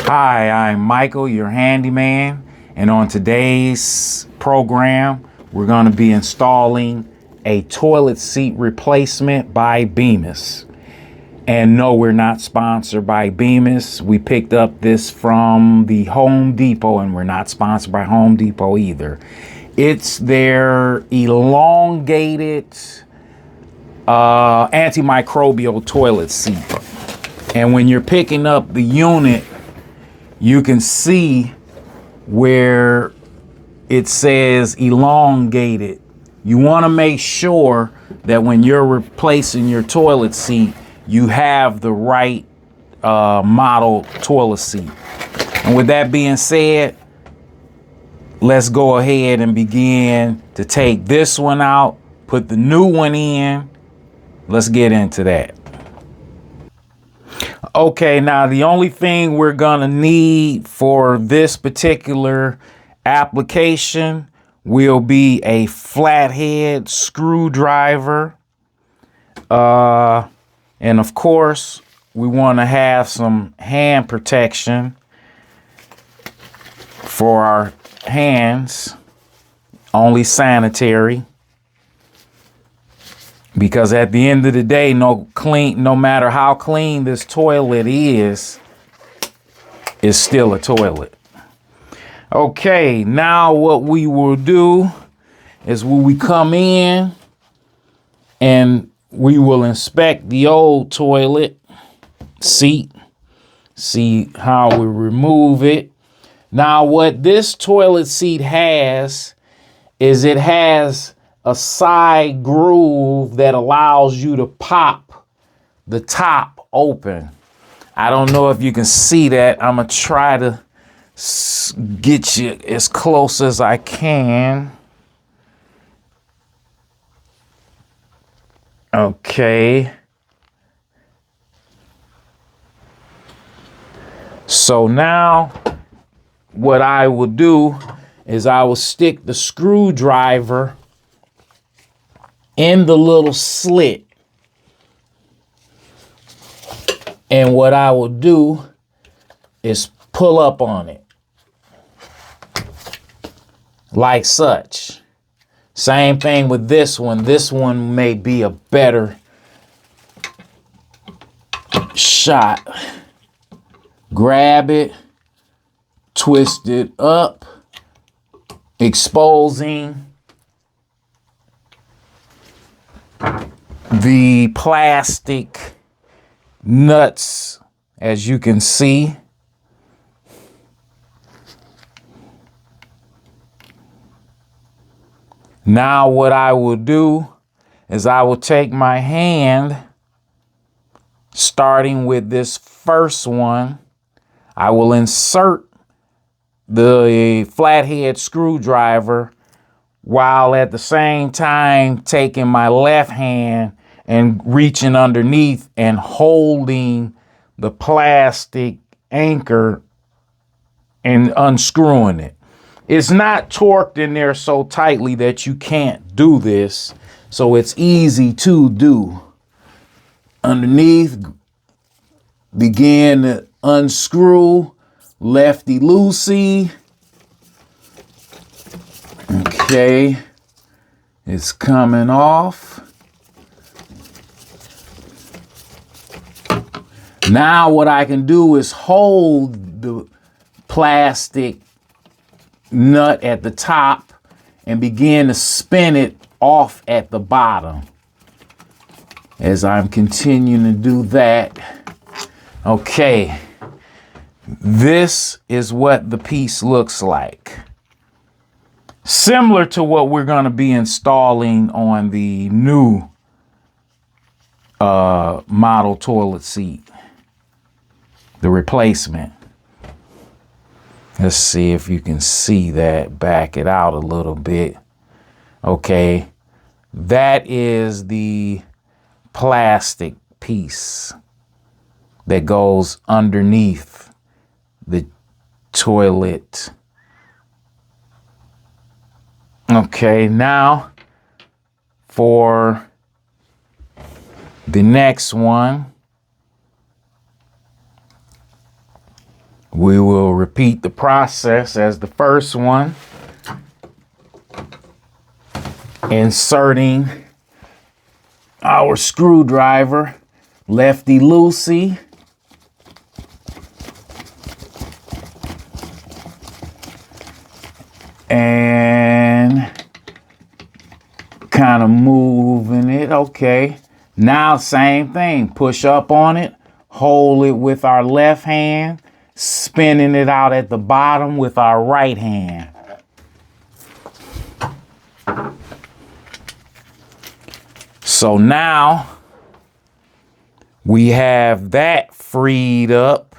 Hi, I'm Michael, your handyman, and on today's program, we're going to be installing a toilet seat replacement by Bemis. And no, we're not sponsored by Bemis. We picked up this from the Home Depot, and we're not sponsored by Home Depot either. It's their elongated antimicrobial toilet seat. And when you're picking up the unit, you can see where it says elongated. You want to make sure that when you're replacing your toilet seat, you have the right model toilet seat. And with that being said, let's go ahead and begin to take this one out, put the new one in. Let's get into that. Okay, now the only thing we're gonna need for this particular application will be a flathead screwdriver. And of course, we want to have some hand protection for our hands, only sanitary. Because at the end of the day, no matter how clean this toilet is, it's still a toilet. Okay, now what we will do is when we come in and we will inspect the old toilet seat, see how we remove it. Now what this toilet seat has is it has a side groove that allows you to pop the top open. I don't know if you can see that. I'm gonna try to get you as close as I can. Okay. So now what I will do is I will stick the screwdriver in the little slit. And what I will do is pull up on it like such. Same thing with this one. This one may be a better shot. Grab it, twist it up, exposing the plastic nuts, as you can see. Now what I will do is I will take my hand, starting with this first one. I will insert the flathead screwdriver while at the same time taking my left hand and reaching underneath and holding the plastic anchor and unscrewing it. It's not torqued in there so tightly that you can't do this, so it's easy to do. Underneath, begin to unscrew, lefty-loosey. Okay, it's coming off. Now what I can do is hold the plastic nut at the top and begin to spin it off at the bottom. As I'm continuing to do that, okay, this is what the piece looks like. Similar to what we're going to be installing on the new model toilet seat, the replacement. Let's see if you can see that, back it out a little bit. Okay, that is the plastic piece that goes underneath the toilet. Okay, now for the next one, We will repeat the process as the first one. Inserting our screwdriver, lefty loosey. And kind of moving it. Okay. Now same thing. Push up on it. Hold it with our left hand. Spinning it out at the bottom with our right hand. So now we have that freed up.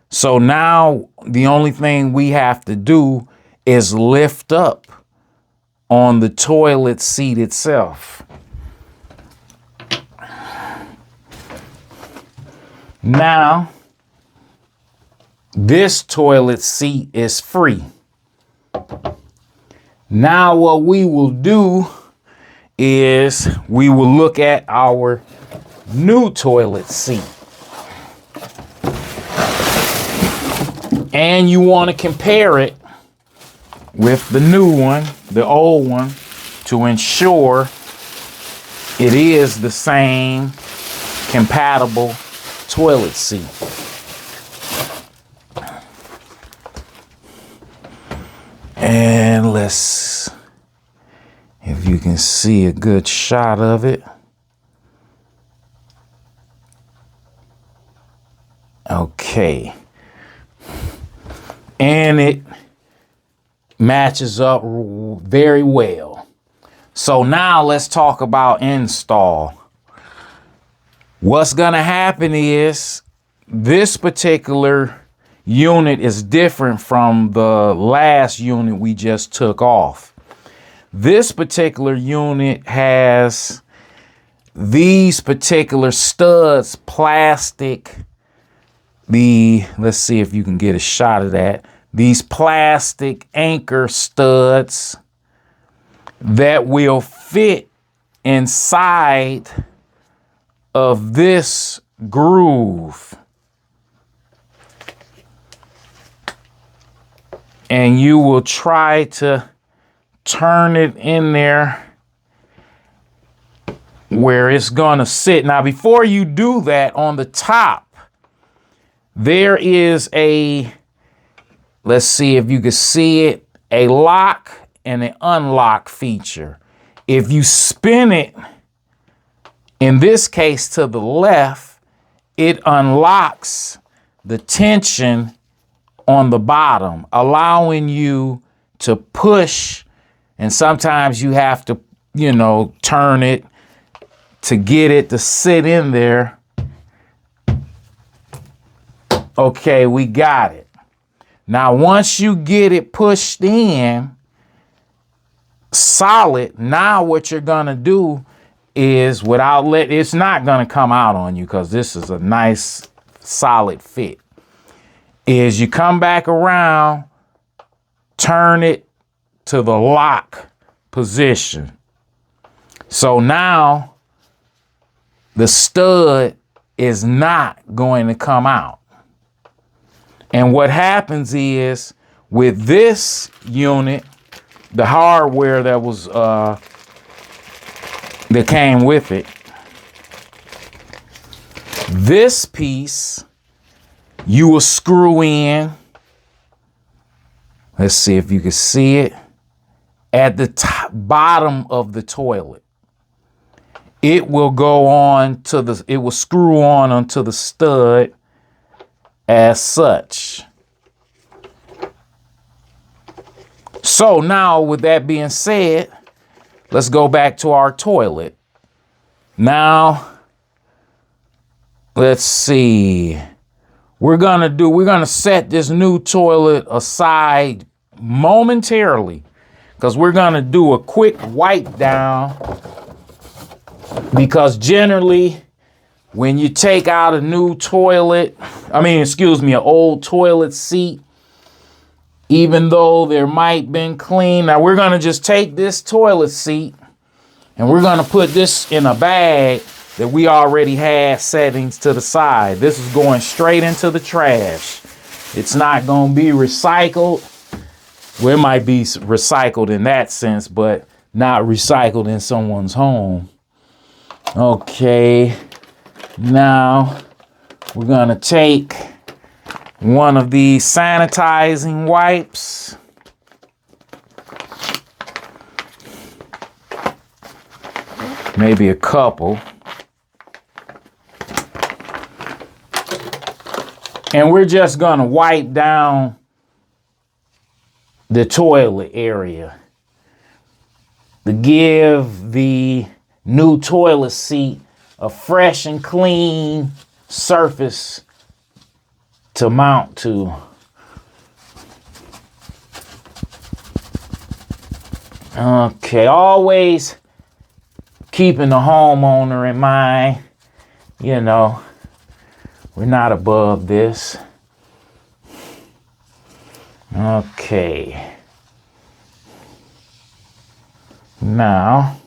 So now the only thing we have to do is lift up on the toilet seat itself. Now, this toilet seat is free. Now what we will do is we will look at our new toilet seat. And you want to compare it with the new one, the old one, to ensure it is the same compatible toilet seat. And let's, if you can see a good shot of it. Okay. And it matches up very well. So now let's talk about install. What's gonna happen is this particular unit is different from the last unit we just took off. This particular unit has these particular studs, plastic, let's see if you can get a shot of that. These plastic anchor studs that will fit inside of this groove. And you will try to turn it in there where it's gonna sit. Now, before you do that, on the top, there is a, let's see if you can see it, a lock and an unlock feature. If you spin it, in this case to the left, it unlocks the tension on the bottom, allowing you to push, and sometimes you have to, you know, turn it to get it to sit in there. Okay, we got it. Now, once you get it pushed in solid, now what you're gonna do is, without it's not gonna come out on you because this is a nice solid fit, is you come back around, turn it to the lock position. So now the stud is not going to come out. And what happens is, with this unit, the hardware that was that came with it, this piece you will screw in, let's see if you can see it, at the bottom of the toilet. It will go on to the, it will screw on onto the stud as such. So now, with that being said, let's go back to our toilet. Now, let's see. We're gonna set this new toilet aside momentarily because we're gonna do a quick wipe down, because generally when you take out a new toilet, an old toilet seat, even though there might been clean. Now we're gonna just take this toilet seat and we're gonna put this in a bag that we already had settings to the side. This is going straight into the trash. It's not going to be recycled. Well, it might be recycled in that sense, but not recycled in someone's home. Okay, now we're going to take one of these sanitizing wipes. Maybe a couple. And we're just going to wipe down the toilet area to give the new toilet seat a fresh and clean surface to mount to. Okay, always keeping the homeowner in mind. You know, we're not above this. Okay. Now,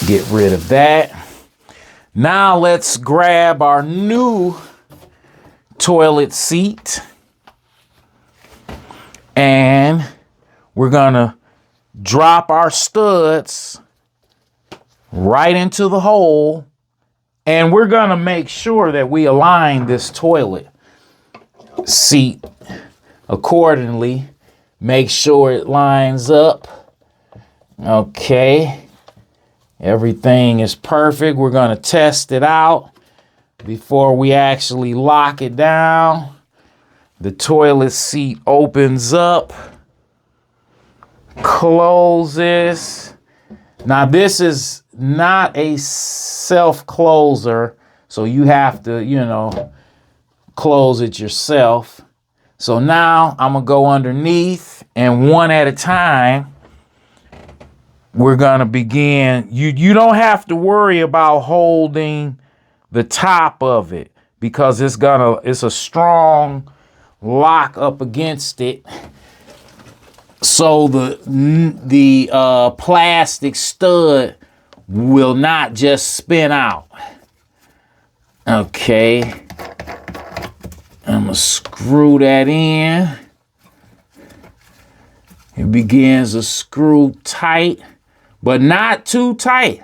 get rid of that. Now let's grab our new toilet seat. And we're gonna drop our studs right into the hole. And we're gonna make sure that we align this toilet seat accordingly. Make sure it lines up. Okay. Everything is perfect. We're going to test it out before we actually lock it down. The toilet seat opens up, closes. Now this is not a self-closer, so you have to, you know, close it yourself. So now I'm gonna go underneath, and one at a time, we're gonna begin. You don't have to worry about holding the top of it because it's a strong lock up against it. So the plastic stud will not just spin out. Okay. I'm gonna screw that in. It begins to screw tight, but not too tight,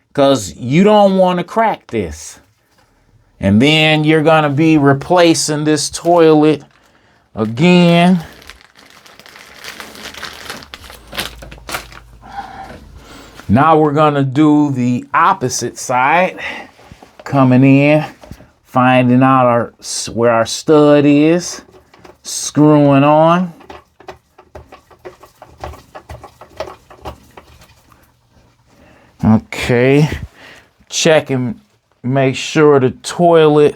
because you don't want to crack this. And then you're gonna be replacing this toilet again. Now we're gonna do the opposite side, coming in, finding out where our stud is, screwing on. Okay, check and make sure the toilet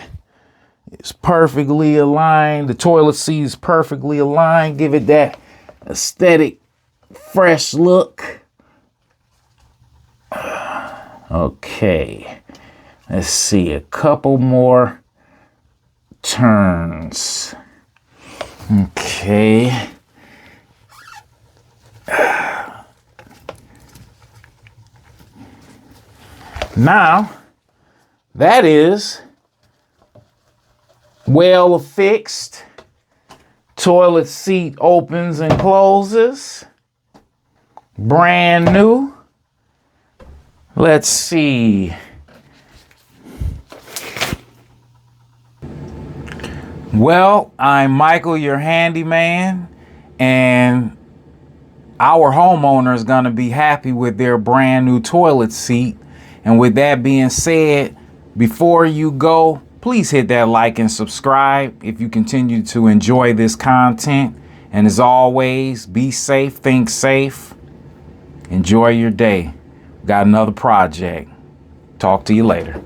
is perfectly aligned. The toilet seat is perfectly aligned. Give it that aesthetic, fresh look. Okay, let's see, a couple more turns. Okay. Now, that is well fixed. Toilet seat opens and closes. Brand new. Let's see. Well, I'm Michael, your handyman, and our homeowner is going to be happy with their brand new toilet seat. And with that being said, before you go, please hit that like and subscribe if you continue to enjoy this content. And as always, be safe, think safe, enjoy your day. Got another project. Talk to you later.